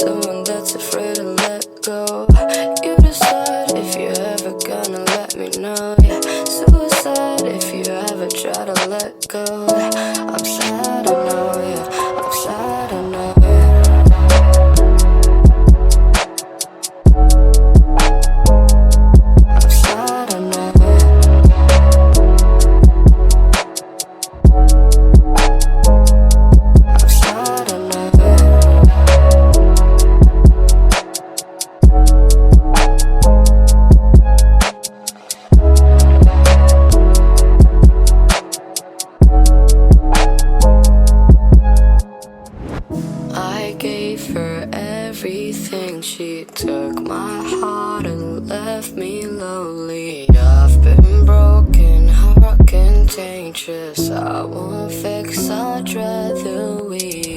someone that's afraid to let go. You decide if you're ever gonna let me know. Yeah, suicide if you ever try to let go. I'm sad, I know, yeah. I'm sad, I know, yeah. I'm sad, I know, yeah. I'm sad, I know, yeah. I gave her everything. She took my heart and left me lonely. I've been broken, heart contagious. I won't fix, I'd rather we